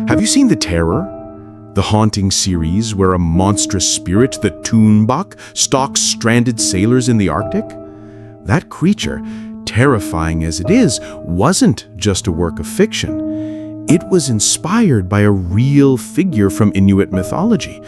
Have you seen The Terror? The haunting series where a monstrous spirit, the Tuunbaq, stalks stranded sailors in the Arctic? That creature, terrifying as it is, wasn't just a work of fiction. It was inspired by a real figure from Inuit mythology,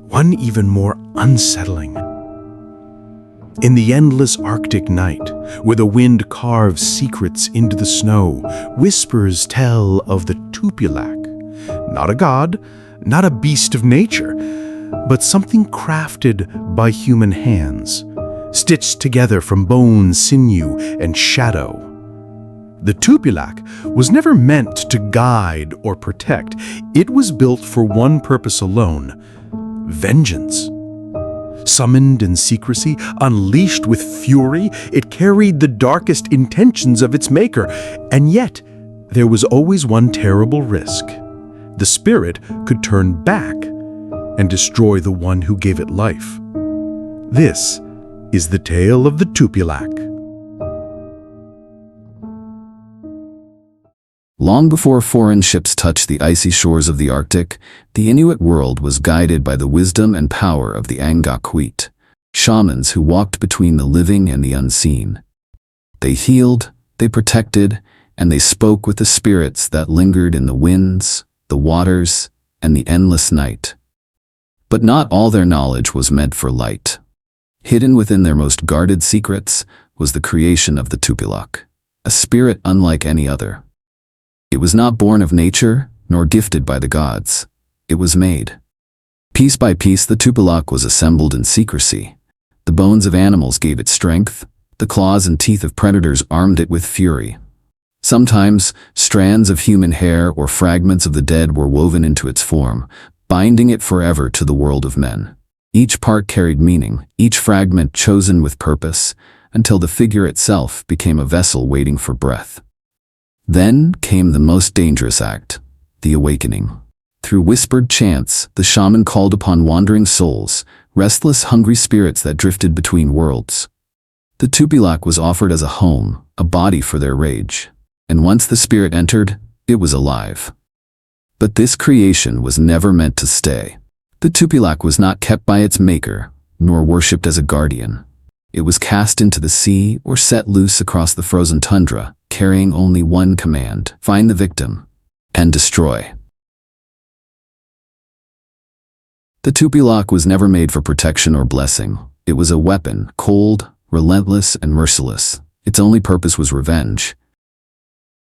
one even more unsettling. In the endless Arctic night, where the wind carves secrets into the snow, whispers tell of the Tupilaq. Not a god, not a beast of nature, but something crafted by human hands, stitched together from bone, sinew, and shadow. The Tupilaq was never meant to guide or protect. It was built for one purpose alone: vengeance. Summoned in secrecy, unleashed with fury, it carried the darkest intentions of its maker. And yet, there was always one terrible risk. The spirit could turn back and destroy the one who gave it life. This is the tale of the Tupilaq. Long before foreign ships touched the icy shores of the Arctic, the Inuit world was guided by the wisdom and power of the Angakkuit, shamans who walked between the living and the unseen. They healed, they protected, and they spoke with the spirits that lingered in the winds, the waters, and the endless night. But not all their knowledge was meant for light. Hidden within their most guarded secrets was the creation of the Tupilaq, a spirit unlike any other. It was not born of nature, nor gifted by the gods. It was made. Piece by piece, the Tupilaq was assembled in secrecy. The bones of animals gave it strength. The claws and teeth of predators armed it with fury. Sometimes, strands of human hair or fragments of the dead were woven into its form, binding it forever to the world of men. Each part carried meaning, each fragment chosen with purpose, until the figure itself became a vessel waiting for breath. Then came the most dangerous act, the awakening. Through whispered chants, the shaman called upon wandering souls, restless, hungry spirits that drifted between worlds. The Tupilaq was offered as a home, a body for their rage. And once the spirit entered, it was alive. But this creation was never meant to stay. The Tupilaq was not kept by its maker, nor worshipped as a guardian. It was cast into the sea or set loose across the frozen tundra, carrying only one command: find the victim and destroy. The Tupilaq was never made for protection or blessing. It was a weapon, cold, relentless, and merciless. Its only purpose was revenge.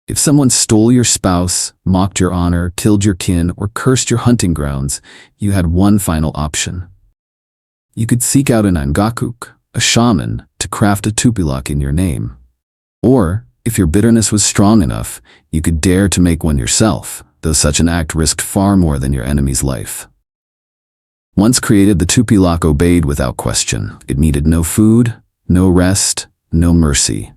If someone stole your spouse, mocked your honor, killed your kin, or cursed your hunting grounds, you had one final option. You could seek out an Angakkuk, a shaman, to craft a Tupilaq in your name. Or, if your bitterness was strong enough, you could dare to make one yourself, though such an act risked far more than your enemy's life. Once created, the Tupilaq obeyed without question. It needed no food, no rest, no mercy.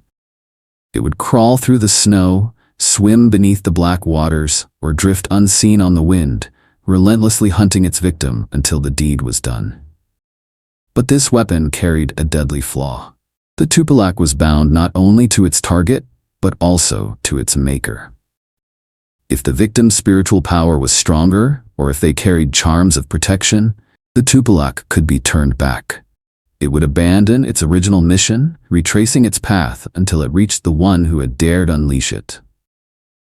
It would crawl through the snow, swim beneath the black waters, or drift unseen on the wind, relentlessly hunting its victim until the deed was done. But this weapon carried a deadly flaw. The Tupilaq was bound not only to its target, but also to its maker. If the victim's spiritual power was stronger, or if they carried charms of protection, the Tupilaq could be turned back. It would abandon its original mission, retracing its path until it reached the one who had dared unleash it.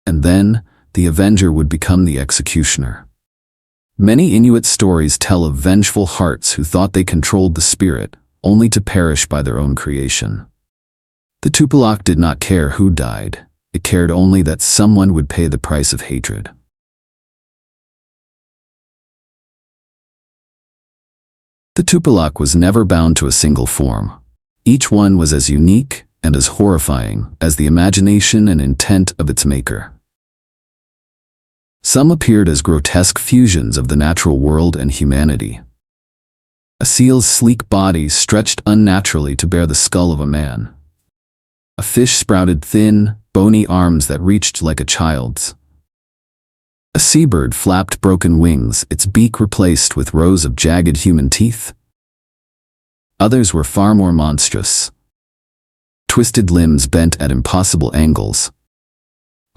And then, the avenger would become the executioner. Many Inuit stories tell of vengeful hearts who thought they controlled the spirit, only to perish by their own creation. The Tupilaq did not care who died. It cared only that someone would pay the price of hatred. The Tupilaq was never bound to a single form. Each one was as unique and as horrifying as the imagination and intent of its maker. Some appeared as grotesque fusions of the natural world and humanity. A seal's sleek body stretched unnaturally to bear the skull of a man. A fish sprouted thin, bony arms that reached like a child's. A seabird flapped broken wings, its beak replaced with rows of jagged human teeth. Others were far more monstrous. Twisted limbs bent at impossible angles.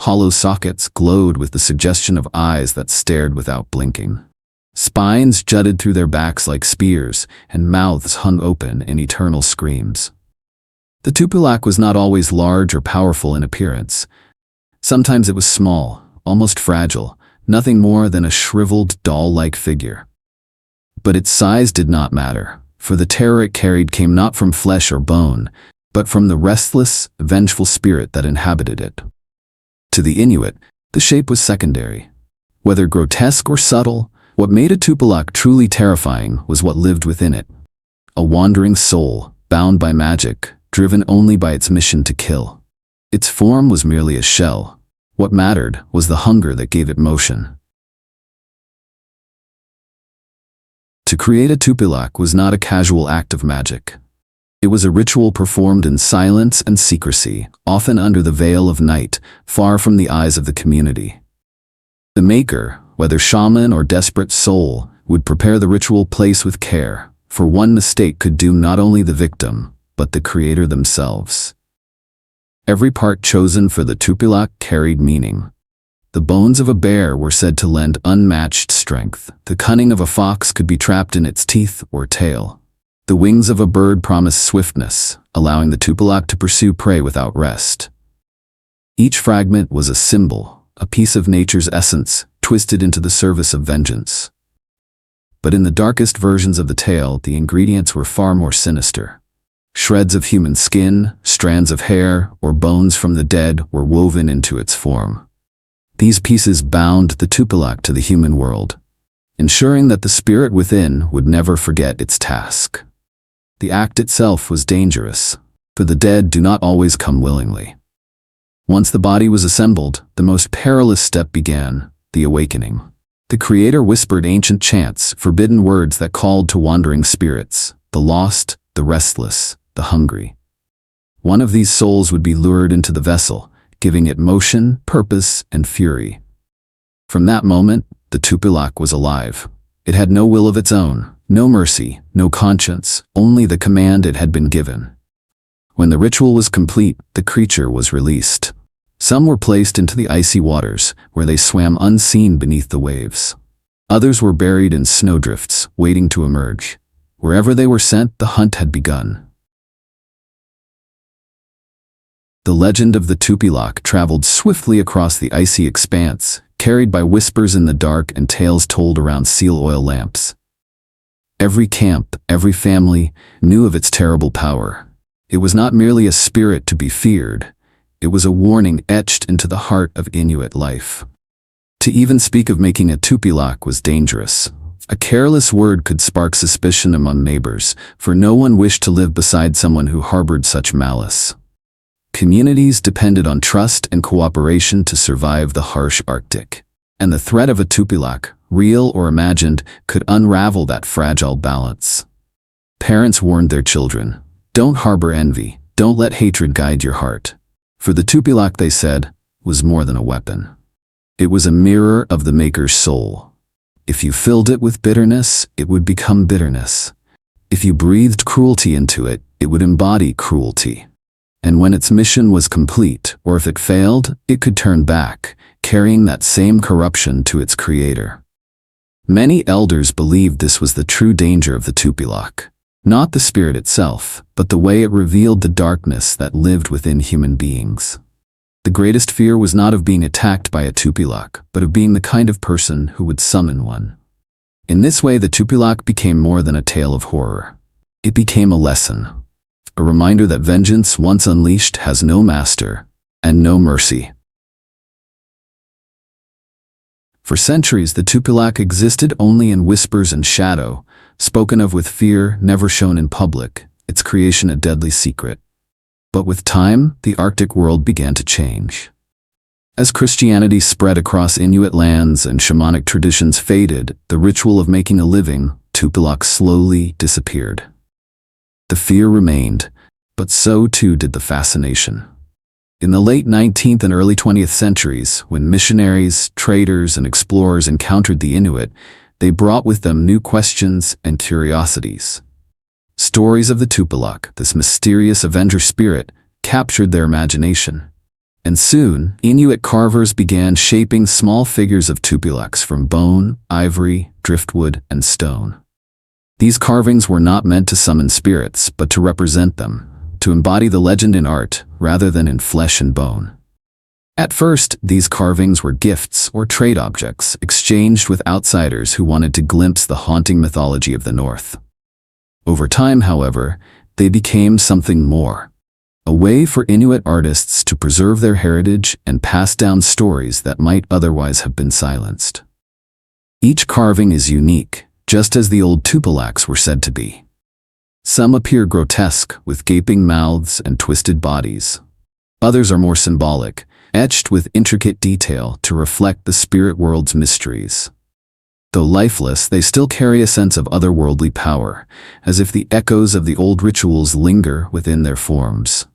Hollow sockets glowed with the suggestion of eyes that stared without blinking. Spines jutted through their backs like spears, and mouths hung open in eternal screams. The Tupilaq was not always large or powerful in appearance. Sometimes it was small, almost fragile, nothing more than a shriveled, doll-like figure. But its size did not matter, for the terror it carried came not from flesh or bone, but from the restless, vengeful spirit that inhabited it. To the Inuit, the shape was secondary. Whether grotesque or subtle, what made a Tupilaq truly terrifying was what lived within it. A wandering soul, bound by magic, driven only by its mission to kill. Its form was merely a shell. What mattered was the hunger that gave it motion. To create a Tupilaq was not a casual act of magic. It was a ritual performed in silence and secrecy, often under the veil of night, far from the eyes of the community. The maker, whether shaman or desperate soul, would prepare the ritual place with care, for one mistake could doom not only the victim, but the creator themselves. Every part chosen for the Tupilaq carried meaning. The bones of a bear were said to lend unmatched strength. The cunning of a fox could be trapped in its teeth or tail. The wings of a bird promised swiftness, allowing the Tupilaq to pursue prey without rest. Each fragment was a symbol, a piece of nature's essence, twisted into the service of vengeance. But in the darkest versions of the tale, the ingredients were far more sinister. Shreds of human skin, strands of hair, or bones from the dead were woven into its form. These pieces bound the Tupilaq to the human world, ensuring that the spirit within would never forget its task. The act itself was dangerous, for the dead do not always come willingly. Once the body was assembled, the most perilous step began, the awakening. The creator whispered ancient chants, forbidden words that called to wandering spirits, the lost, the restless, the hungry. One of these souls would be lured into the vessel, giving it motion, purpose, and fury. From that moment, the Tupilaq was alive. It had no will of its own, no mercy, no conscience, only the command it had been given. When the ritual was complete, the creature was released. Some were placed into the icy waters, where they swam unseen beneath the waves. Others were buried in snowdrifts, waiting to emerge. Wherever they were sent, the hunt had begun. The legend of the Tupilaq traveled swiftly across the icy expanse, carried by whispers in the dark and tales told around seal oil lamps. Every camp, every family, knew of its terrible power. It was not merely a spirit to be feared. It was a warning etched into the heart of Inuit life. To even speak of making a Tupilaq was dangerous. A careless word could spark suspicion among neighbors, for no one wished to live beside someone who harbored such malice. Communities depended on trust and cooperation to survive the harsh Arctic, and the threat of a Tupilaq, real or imagined, could unravel that fragile balance. Parents warned their children, "Don't harbor envy, don't let hatred guide your heart." For the Tupilaq, they said, was more than a weapon. It was a mirror of the maker's soul. If you filled it with bitterness, it would become bitterness. If you breathed cruelty into it, it would embody cruelty. And when its mission was complete, or if it failed, it could turn back, carrying that same corruption to its creator. Many elders believed this was the true danger of the Tupilaq. Not the spirit itself, but the way it revealed the darkness that lived within human beings. The greatest fear was not of being attacked by a Tupilaq, but of being the kind of person who would summon one. In this way, the Tupilaq became more than a tale of horror. It became a lesson. A reminder that vengeance once unleashed has no master and no mercy. For centuries, the Tupilaq existed only in whispers and shadow, spoken of with fear, never shown in public, its creation a deadly secret. But with time, the Arctic world began to change. As Christianity spread across Inuit lands and shamanic traditions faded, the ritual of making a living, Tupilaq, slowly disappeared. The fear remained, but so too did the fascination. In the late 19th and early 20th centuries, when missionaries, traders, and explorers encountered the Inuit, they brought with them new questions and curiosities. Stories of the Tupilaq, this mysterious avenger spirit, captured their imagination. And soon, Inuit carvers began shaping small figures of Tupilaks from bone, ivory, driftwood, and stone. These carvings were not meant to summon spirits, but to represent them, to embody the legend in art rather than in flesh and bone. At first, these carvings were gifts or trade objects exchanged with outsiders who wanted to glimpse the haunting mythology of the North. Over time, however, they became something more. A way for Inuit artists to preserve their heritage and pass down stories that might otherwise have been silenced. Each carving is unique, just as the old Tupilaks were said to be. Some appear grotesque, with gaping mouths and twisted bodies. Others are more symbolic, etched with intricate detail to reflect the spirit world's mysteries. Though lifeless, they still carry a sense of otherworldly power, as if the echoes of the old rituals linger within their forms.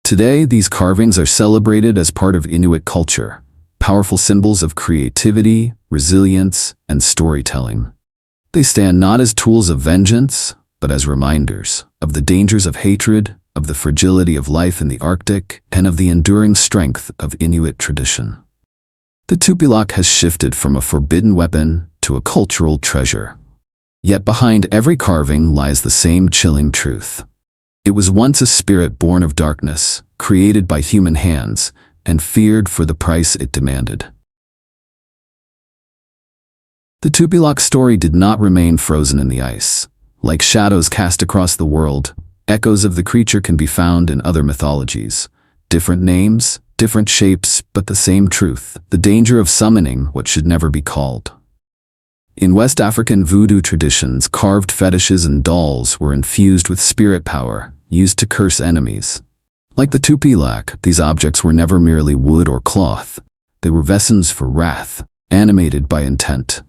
Today, these carvings are celebrated as part of Inuit culture, powerful symbols of creativity, resilience, and storytelling. They stand not as tools of vengeance, but as reminders of the dangers of hatred, of the fragility of life in the Arctic, and of the enduring strength of Inuit tradition. The Tupilaq has shifted from a forbidden weapon to a cultural treasure. Yet behind every carving lies the same chilling truth. It was once a spirit born of darkness, created by human hands, and feared for the price it demanded. The Tupilaq story did not remain frozen in the ice. Like shadows cast across the world, echoes of the creature can be found in other mythologies. Different names, different shapes, but the same truth, the danger of summoning what should never be called. In West African voodoo traditions, carved fetishes and dolls were infused with spirit power, used to curse enemies. Like the Tupilaq, these objects were never merely wood or cloth. They were vessels for wrath, animated by intent.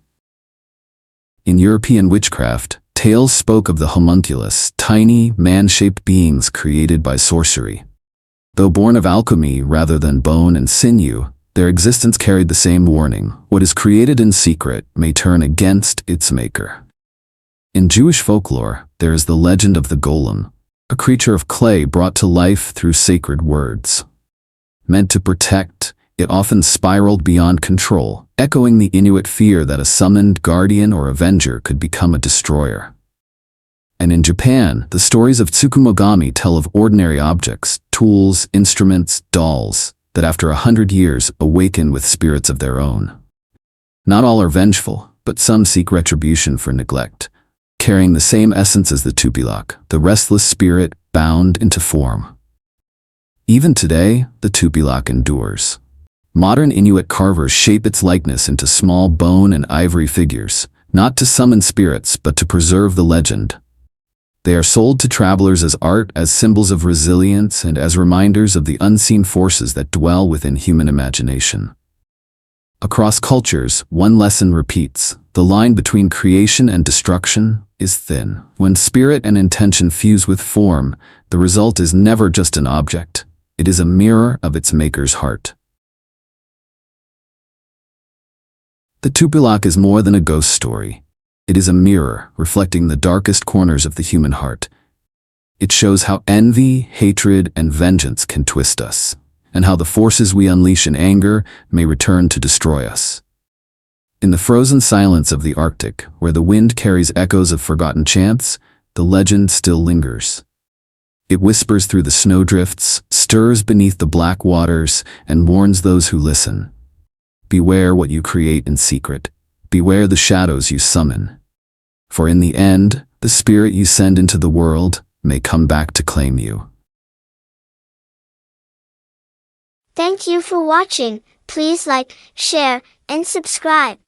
In European witchcraft, tales spoke of the homunculus, tiny, man-shaped beings created by sorcery. Though born of alchemy rather than bone and sinew, their existence carried the same warning: what is created in secret may turn against its maker. In Jewish folklore, there is the legend of the golem, a creature of clay brought to life through sacred words. Meant to protect, it often spiraled beyond control, echoing the Inuit fear that a summoned guardian or avenger could become a destroyer. And in Japan, the stories of Tsukumogami tell of ordinary objects, tools, instruments, dolls, that after 100 years awaken with spirits of their own. Not all are vengeful, but some seek retribution for neglect, carrying the same essence as the Tupilaq, the restless spirit bound into form. Even today, the Tupilaq endures. Modern Inuit carvers shape its likeness into small bone and ivory figures, not to summon spirits but to preserve the legend. They are sold to travelers as art, as symbols of resilience, and as reminders of the unseen forces that dwell within human imagination. Across cultures, one lesson repeats: the line between creation and destruction is thin. When spirit and intention fuse with form, the result is never just an object. It is a mirror of its maker's heart. The Tupilaq is more than a ghost story. It is a mirror reflecting the darkest corners of the human heart. It shows how envy, hatred, and vengeance can twist us, and how the forces we unleash in anger may return to destroy us. In the frozen silence of the Arctic, where the wind carries echoes of forgotten chants, the legend still lingers. It whispers through the snowdrifts, stirs beneath the black waters, and warns those who listen. Beware what you create in secret. Beware the shadows you summon. For in the end, the spirit you send into the world may come back to claim you. Thank you for watching. Please like, share, and subscribe.